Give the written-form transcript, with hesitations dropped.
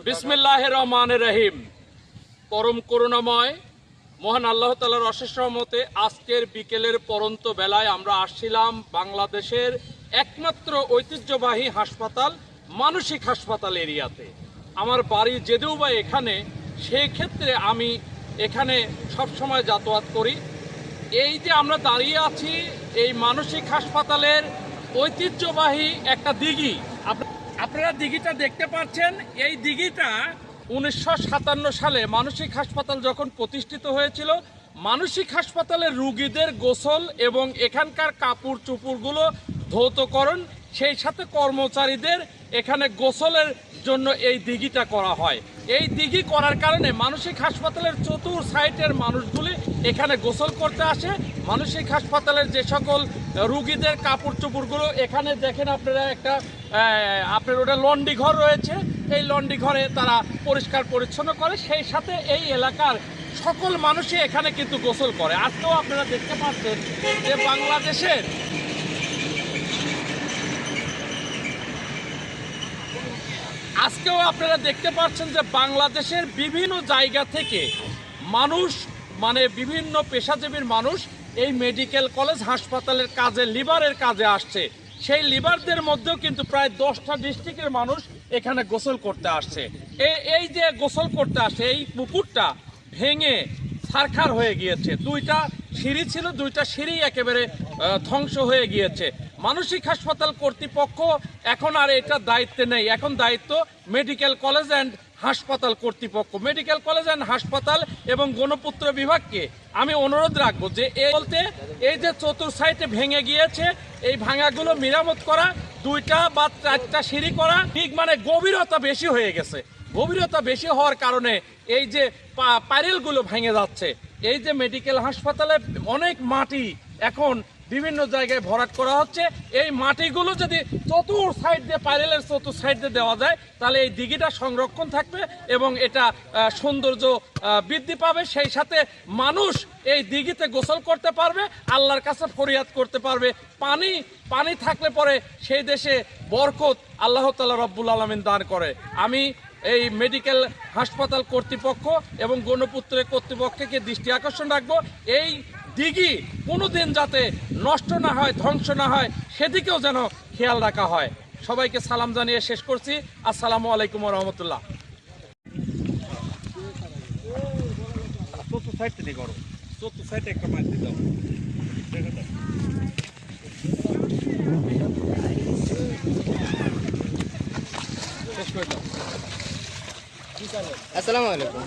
বিসমিল্লাহির রহমানির রহিম। পরম করুণাময় মহান আল্লাহ তাআলার অশেষ রহমতে আজকের বিকেলের পরন্ত বেলায় আমরা আসছিলাম বাংলাদেশের একমাত্র ঐতিহ্যবাহী হাসপাতাল মানসিক হাসপাতাল এরিয়াতে। আমার বাড়ি যদিও বা এখানে, সেই ক্ষেত্রে আমি এখানে সবসময় যাতায়াত করি। এই যে আমরা দাঁড়িয়ে আছি, এই মানসিক হাসপাতালের ঐতিহ্যবাহী একটা দিঘি। আপনারা দিঘিটা দেখতে পাচ্ছেন। এই দিঘিটা 1957 সালে মানসিক হাসপাতাল যখন প্রতিষ্ঠিত হয়েছিল, মানসিক হাসপাতালের রুগীদের গোসল এবং এখানকার কাপড় চোপড়গুলো ধৌতকরণ, সেই সাথে কর্মচারীদের এখানে গোসলের জন্য এই দিঘিটা করা হয়। এই দিঘি করার কারণে মানসিক হাসপাতালের চতুর সাইটের মানুষগুলি এখানে গোসল করতে আসে। মানসিক হাসপাতালের যে সকল রুগীদের কাপড় চোপড়গুলো এখানে দেখেন আপনারা, আপনার ওটা লন্ড্রি ঘর রয়েছে। এই লন্ড্রি ঘরে তারা পরিষ্কার পরিচ্ছন্ন করে, সেই সাথে এই এলাকার সকল মানুষই এখানে কিন্তু গোসল করে। আজকেও আপনারা দেখতে পাচ্ছেন যে বাংলাদেশের বিভিন্ন জায়গা থেকে মানুষ, মানে বিভিন্ন পেশাজীবীর মানুষ এই মেডিকেল কলেজ হাসপাতালের কাজে, লিভারের কাজে আসছে। সেই লিভারদের মধ্যেও কিন্তু প্রায় 10টা ডিস্ট্রিক্টের মানুষ এখানে গোসল করতে আসছে। এই যে গোসল করতে আসে, এই পুকুরটা ভেঙে ছারখার হয়ে গিয়েছে। 2টা সিঁড়ি ছিল, 2টা সিঁড়ি একেবারে ধ্বংস হয়ে গিয়েছে। মানসিক হাসপাতাল কর্তৃপক্ষ এখন আর এটার দায়িত্বে নেই, এখন দায়িত্ব মেডিকেল কলেজ অ্যান্ড হাসপাতাল কর্তৃপক্ষ। মেডিকেল কলেজ অ্যান্ড হাসপাতাল এবং গণপূর্ত বিভাগকে আমি অনুরোধ রাখবো যে এই যে চতুর সাইডে ভেঙে গিয়েছে, এই ভাঙাগুলো মেরামত করা, 2টা বা 4টা সিঁড়ি করা। ঠিক মানে গভীরতা বেশি হয়ে গেছে। গভীরতা বেশি হওয়ার কারণে এই যে প্যানেলগুলো ভেঙে যাচ্ছে। এই যে মেডিকেল হাসপাতালে অনেক মাটি এখন বিভিন্ন জায়গায় ভরাট করা হচ্ছে। এই মাটিগুলো যদি চতুর সাইড দিয়ে, প্যানেলের চতুর সাইড দিয়ে দেওয়া যায়, তাহলে এই দিঘিটা সংরক্ষণ থাকবে এবং এটা সৌন্দর্য বৃদ্ধি পাবে। সেই সাথে মানুষ এই দিঘিতে গোসল করতে পারবে, আল্লাহর কাছে ফরিয়াদ করতে পারবে। পানি থাকলে পরে সেই দেশে বরকত আল্লাহ তাআলা রব্বুল আলামিন দান করে। আমি এই মেডিকেল হাসপাতাল কর্তৃপক্ষ এবং গণপূর্তের কর্তৃপক্ষকে দৃষ্টি আকর্ষণ রাখবো, এই দিঘি কোনোদিন যাতে নষ্ট না হয়, ধ্বংস না হয়, সেদিকেও যেন খেয়াল রাখা হয়। সবাইকে সালাম জানিয়ে শেষ করছি। আসসালামু আলাইকুম ওয়া রাহমাতুল্লাহ। চতুর সাইডে একটা মাছ দিতে হবে। শেষ করে দাও। আসসালামু আলাইকুম।